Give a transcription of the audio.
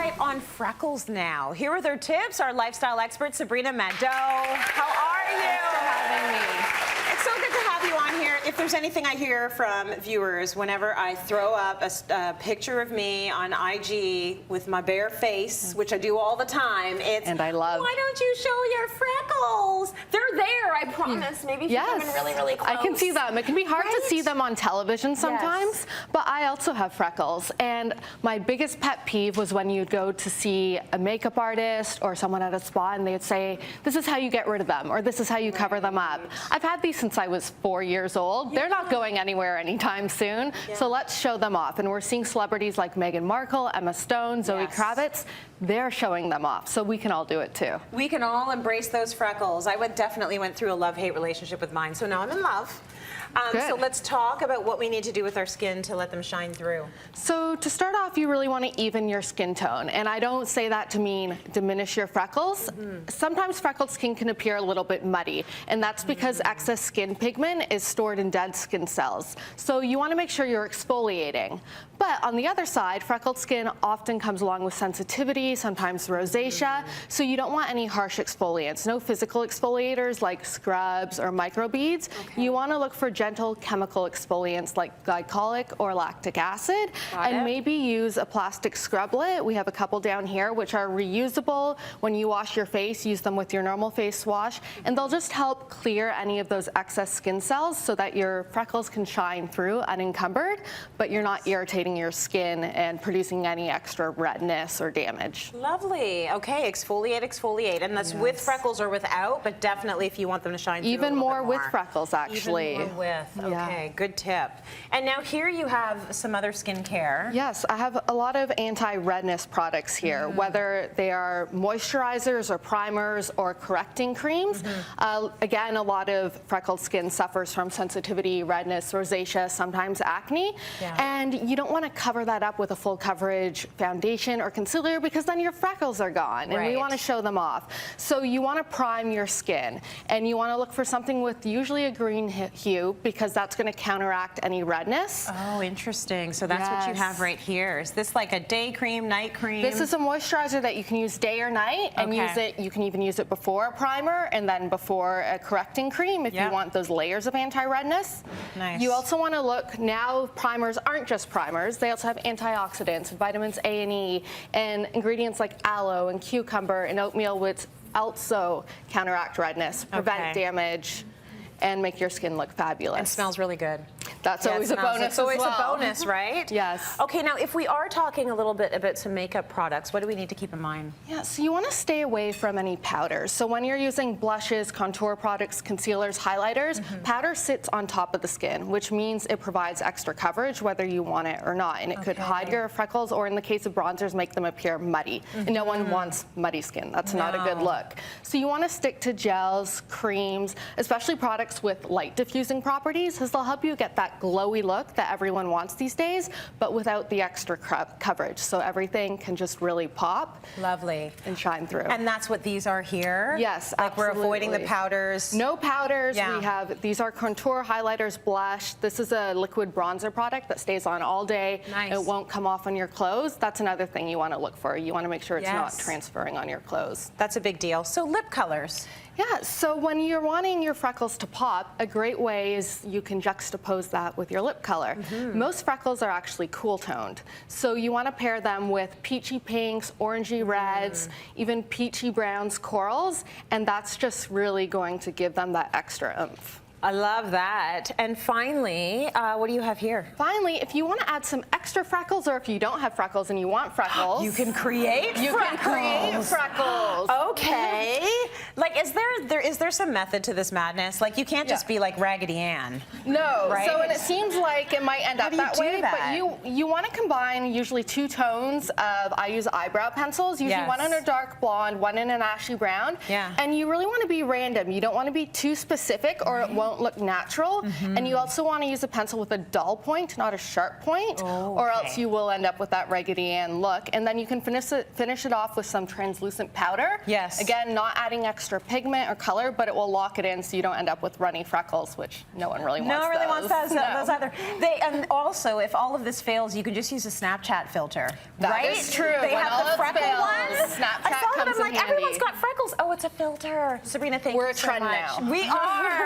spotlight on freckles now. Here are their tips, our lifestyle expert, Sabrina Maddeaux. How are you? Thanks for having me. It's so good to have you on here. If there's anything I hear from viewers whenever I throw up a picture of me on IG with my bare face, which I do all the time, it's, and I love, why don't you show your freckles? They're there, I promise. Maybe if you come in really, really close. I can see them. It can be hard to see them on television sometimes, but I also have freckles. And my biggest pet peeve was when you'd go to see a makeup artist or someone at a spa and they'd say, this is how you get rid of them, or this is how you cover them up. I've had these since I was 4 years old. They're not going anywhere anytime soon, so let's show them off. And we're seeing celebrities like Meghan Markle, Emma Stone, Zoe Kravitz. They're showing them off, so we can all do it too. We can all embrace those freckles. I definitely went through a love-hate relationship with mine, so now I'm in love. So let's talk about what we need to do with our skin to let them shine through. So to start off, you really want to even your skin tone. And I don't say that to mean diminish your freckles. Sometimes freckled skin can appear a little bit muddy, and that's because excess skin pigment is stored in dead skin cells. So you want to make sure you're exfoliating. But on the other side, freckled skin often comes along with sensitivity, sometimes rosacea, so you don't want any harsh exfoliants. No physical exfoliators like scrubs or microbeads. You want to look for gentle chemical exfoliants like glycolic or lactic acid, and maybe use a plastic scrublet. We have a couple down here which are reusable. When you wash your face, use them with your normal face wash, and they'll just help clear any of those excess skin cells so that your freckles can shine through unencumbered, but you're not irritating your skin and producing any extra redness or damage. Lovely. Okay, exfoliate, exfoliate. And that's with freckles or without, but definitely if you want them to shine through even more with freckles, actually. Even more with. Okay, good tip. And now here you have some other skincare. Yes, I have a lot of anti-redness products here, whether they are moisturizers or primers or correcting creams. Again, a lot of freckled skin suffers from sensitivity, redness, rosacea, sometimes acne. And you don't want to cover that up with a full coverage foundation or concealer because then your freckles are gone and we want to show them off. So you want to prime your skin, and you want to look for something with usually a green hue because that's going to counteract any redness. Oh, interesting. So that's what you have right here. Is this like a day cream, night cream? This is a moisturizer that you can use day or night, and use it. You can even use it before a primer and then before a correcting cream if you want those layers of anti-redness. Nice. You also want to look, now primers aren't just primers, they also have antioxidants, vitamins A and E, and ingredients like aloe and cucumber and oatmeal, which also counteract redness, prevent damage, and make your skin look fabulous. And smells really good. That's always a bonus. It's always a bonus, right? Yes. Okay, now if we are talking a little bit about some makeup products, what do we need to keep in mind? Yeah, so you want to stay away from any powders. So when you're using blushes, contour products, concealers, highlighters, powder sits on top of the skin, which means it provides extra coverage whether you want it or not. And it could hide your freckles, or in the case of bronzers, make them appear muddy. And no one wants muddy skin. That's not a good look. So you want to stick to gels, creams, especially products with light diffusing properties, because they'll help you get that glowy look that everyone wants these days, but without the extra coverage. So everything can just really pop. Lovely. And shine through. And that's what these are here? Yes, like we're avoiding the powders. No powders. We have, these are contour, highlighters, blush. This is a liquid bronzer product that stays on all day. Nice. It won't come off on your clothes. That's another thing you want to look for. You want to make sure it's not transferring on your clothes. That's a big deal. So lip colors. Yeah, so when you're wanting your freckles to pop, a great way is you can juxtapose that with your lip color. Most freckles are actually cool toned. So you want to pair them with peachy pinks, orangey reds, even peachy browns, corals, and that's just really going to give them that extra oomph. I love that. And finally, what do you have here? Finally, if you want to add some extra freckles, or if you don't have freckles and you want freckles, you can create freckles. Okay. Like, is there some method to this madness? Like, you can't just be like Raggedy Ann. No. Right? So, and it seems like it might end up that way, but you want to combine usually two tones of, I use eyebrow pencils, usually one in a dark blonde, one in an ashy brown. And you really want to be random. You don't want to be too specific, or it won't look natural. And you also want to use a pencil with a dull point, not a sharp point, or else you will end up with that Raggedy Ann look. And then you can finish it off with some translucent powder. Again, not adding extra pigment or color, but it will lock it in so you don't end up with runny freckles, which no one really wants. No one really wants those either. And also, if all of this fails, you can just use a Snapchat filter. That is true. They when have the freckle Snapchat I saw that. comes I'm in like, everyone's handy. got freckles. Oh, it's a filter. Sabrina, thank We're you a so trend much. now. We are.